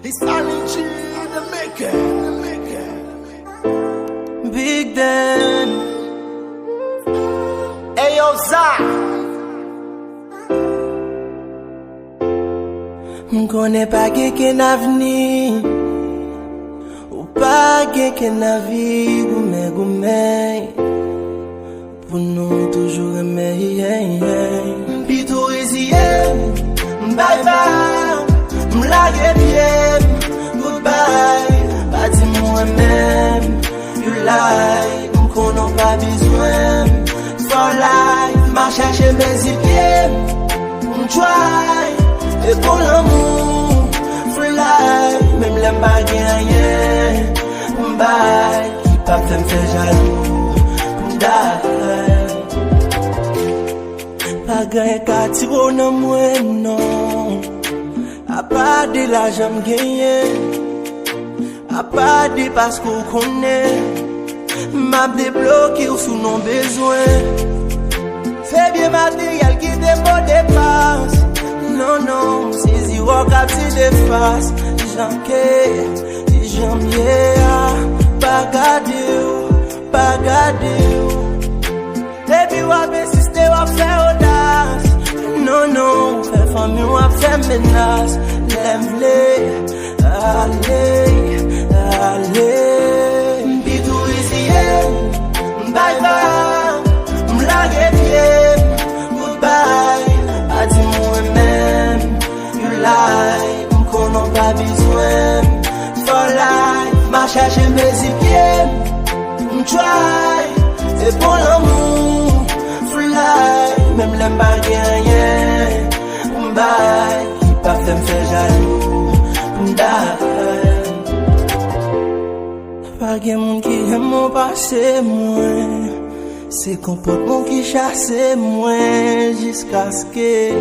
It's Stanley G, the maker. Big Dan. Ayo Zah. M'kone pa gen ken avni, ou pa gen ken avi, goumen pou nou toujou reme. Pito reziyem, bye bye, m'lage piem, goodbye, pa di mwen men, you lie, m'konon pa bizwen, for life, ma chache mezi piem, m'try. Et pour l'amour, free life, même les bagailles, m'baille, qui pas fait m'fait jaloux, m'daille. Bagaille ka tiro nan mwen non, a pas de l'argent m'gagné, a pas de parce qu'on connaît, m'a débloqué ou sous non besoin. Fais bien matériel qui démonte dépasse. Non, c'est zéro cap si de face. J'en pas garder. Baby, wap insiste, wap fè audace. Non, fè famille, wap fè menace. Allez. M'pitou ici, bye bye. M'lage pied, goodbye. A di mwen men, you lie, m'konon pa bizwen, for life, ma chache mezi piem, m'try, et pour l'amour, free life, même l'em bagayen, m'baille, qui pa fè m'fè jaloux, m'daille. Pa gen moun ki aime mon passé mwen, c'est comportement qui chasse moi jusqu'à ce que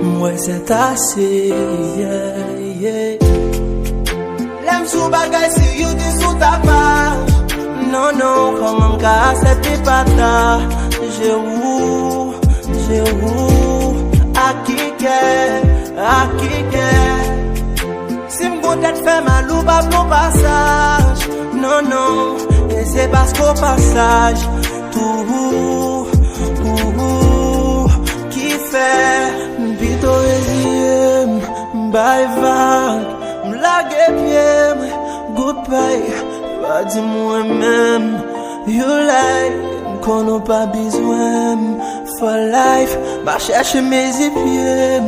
moi c'est assez. L'aime sous bagay si you dis sous ta page. Non, comment m'ka accepter pas ta. J'ai où, à qui si m'gontet fait mal ou pas mon passage. Non, et c'est parce qu'au passage, tout qui fait m'pito reziem, bye vague, m'lage pied, goodbye, pas di moi-même, you lie, m'konon pas besoin, for life, ma cherche mes pieds,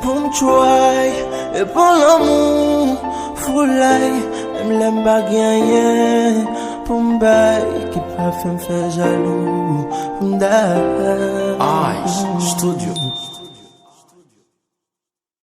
pour m'try, et pour l'amour, full life. M'lem bagayen pou m'baille qui pa fè m'fè jaloux, m'daille. Ice Studio.